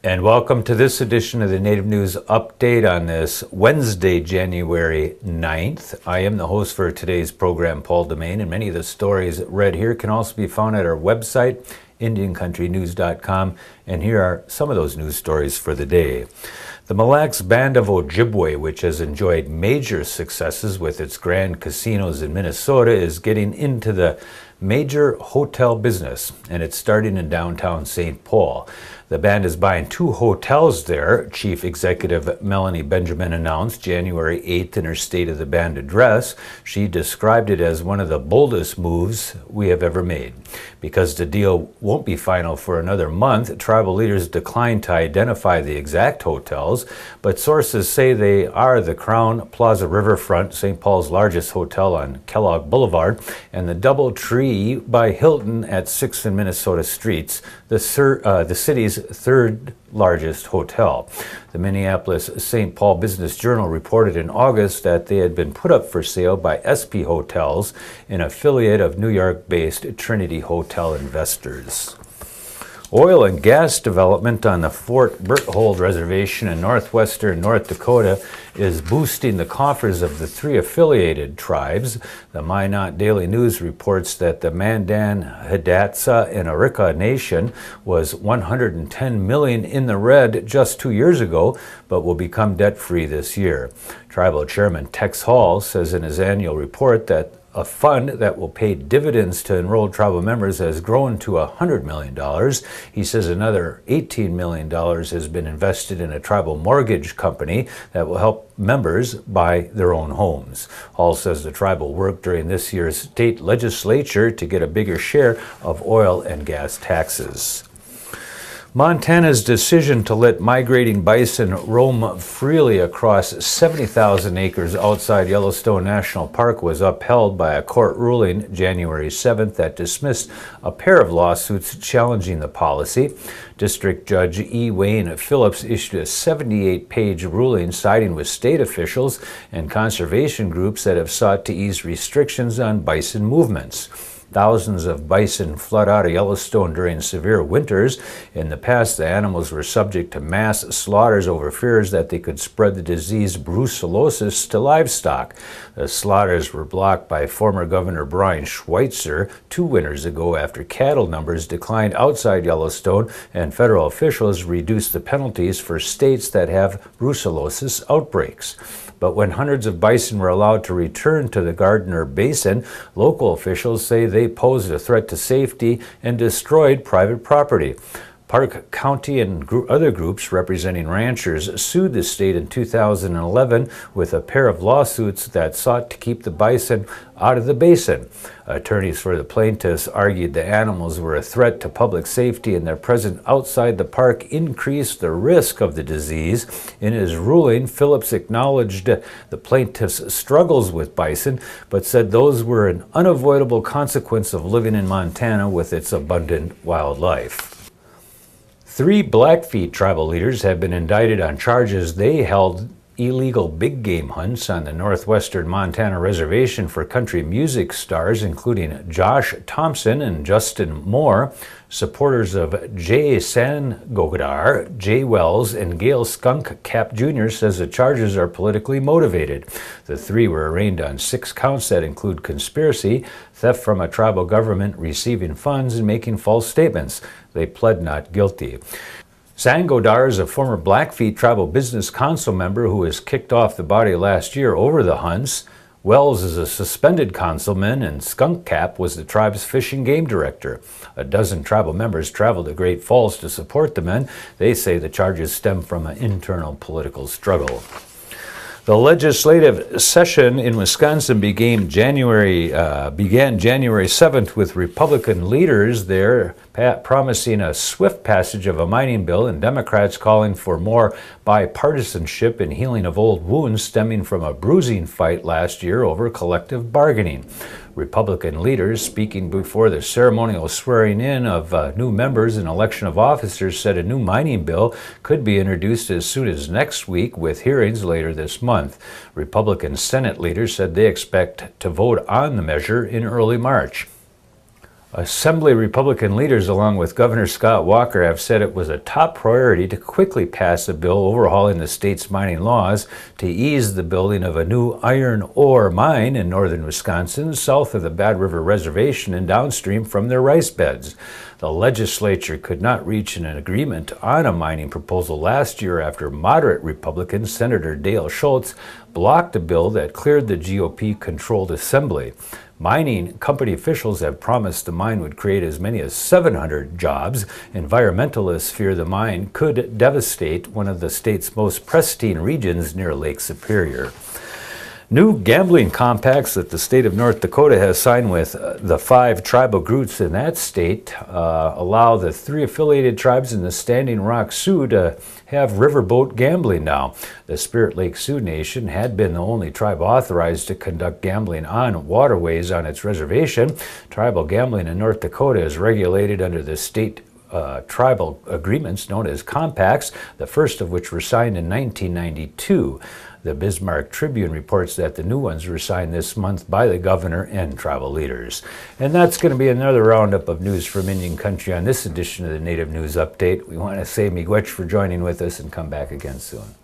And welcome to this edition of the Native News Update on this Wednesday, January 9th. I am the host for today's program, Paul Domain, and many of the stories read here can also be found at our website, IndianCountryTV.com, and here are some of those news stories for the day. The Mille Lacs Band of Ojibwe, which has enjoyed major successes with its grand casinos in Minnesota, is getting into the major hotel business, and it's starting in downtown St. Paul. The band is buying 2 hotels there, Chief Executive Melanie Benjamin announced January 8th in her State of the Band address. She described it as one of the boldest moves we have ever made. Because the deal won't be final for another month, tribal leaders declined to identify the exact hotels, but sources say they are the Crown Plaza Riverfront, St. Paul's largest hotel on Kellogg Boulevard, and the Doubletree by Hilton at 6th and Minnesota Streets, the city's third largest hotel. The Minneapolis St. Paul Business Journal reported in August that they had been put up for sale by SP Hotels, an affiliate of New York-based Trinity Hotel Investors. Oil and gas development on the Fort Berthold Reservation in northwestern North Dakota is boosting the coffers of the 3 affiliated tribes. The Minot Daily News reports that the Mandan, Hidatsa, and Arika Nation was $110 million in the red just 2 years ago, but will become debt-free this year. Tribal Chairman Tex Hall says in his annual report that a fund that will pay dividends to enrolled tribal members has grown to $100 million. He says another $18 million has been invested in a tribal mortgage company that will help members buy their own homes. Hall says the tribe will work during this year's state legislature to get a bigger share of oil and gas taxes. Montana's decision to let migrating bison roam freely across 70,000 acres outside Yellowstone National Park was upheld by a court ruling January 7th that dismissed a pair of lawsuits challenging the policy. District Judge E. Wayne Phillips issued a 78-page ruling siding with state officials and conservation groups that have sought to ease restrictions on bison movements. Thousands of bison flood out of Yellowstone during severe winters. In the past, the animals were subject to mass slaughters over fears that they could spread the disease brucellosis to livestock. The slaughters were blocked by former Governor Brian Schweitzer 2 winters ago after cattle numbers declined outside Yellowstone and federal officials reduced the penalties for states that have brucellosis outbreaks. But when hundreds of bison were allowed to return to the Gardner Basin, local officials say they posed a threat to safety and destroyed private property. Park County and other groups representing ranchers sued the state in 2011 with a pair of lawsuits that sought to keep the bison out of the basin. Attorneys for the plaintiffs argued the animals were a threat to public safety and their presence outside the park increased the risk of the disease. In his ruling, Phillips acknowledged the plaintiffs' struggles with bison, but said those were an unavoidable consequence of living in Montana with its abundant wildlife. 3 Blackfeet tribal leaders have been indicted on charges they held illegal big game hunts on the northwestern Montana reservation for country music stars, including Josh Thompson and Justin Moore. Supporters of Jay Sangodar, Jay Wells, and Gail Skunk Cap Jr. says the charges are politically motivated. The 3 were arraigned on 6 counts that include conspiracy, theft from a tribal government, receiving funds, and making false statements. They pled not guilty. Sangodar is a former Blackfeet tribal business council member who was kicked off the body last year over the hunts. Wells is a suspended councilman, and Skunk Cap was the tribe's fish and game director. A dozen tribal members traveled to Great Falls to support the men. They say the charges stem from an internal political struggle. The legislative session in Wisconsin began January 7th with Republican leaders there promising a swift passage of a mining bill and Democrats calling for more bipartisanship and healing of old wounds stemming from a bruising fight last year over collective bargaining. Republican leaders speaking before the ceremonial swearing in of new members and election of officers said a new mining bill could be introduced as soon as next week with hearings later this month. Republican Senate leaders said they expect to vote on the measure in early March. Assembly Republican leaders, along with Governor Scott Walker, have said it was a top priority to quickly pass a bill overhauling the state's mining laws to ease the building of a new iron ore mine in northern Wisconsin, south of the Bad River Reservation and downstream from their rice beds. The legislature could not reach an agreement on a mining proposal last year after moderate Republican Senator Dale Schultz blocked a bill that cleared the GOP-controlled assembly. Mining company officials have promised the mine would create as many as 700 jobs. Environmentalists fear the mine could devastate one of the state's most pristine regions near Lake Superior. New gambling compacts that the state of North Dakota has signed with the 5 tribal groups in that state allow the 3 affiliated tribes in the Standing Rock Sioux to have riverboat gambling now. The Spirit Lake Sioux Nation had been the only tribe authorized to conduct gambling on waterways on its reservation. Tribal gambling in North Dakota is regulated under the state tribal agreements known as compacts, the first of which were signed in 1992. The Bismarck Tribune reports that the new ones were signed this month by the governor and tribal leaders. And that's going to be another roundup of news from Indian Country on this edition of the Native News Update. We want to say miigwech for joining with us and come back again soon.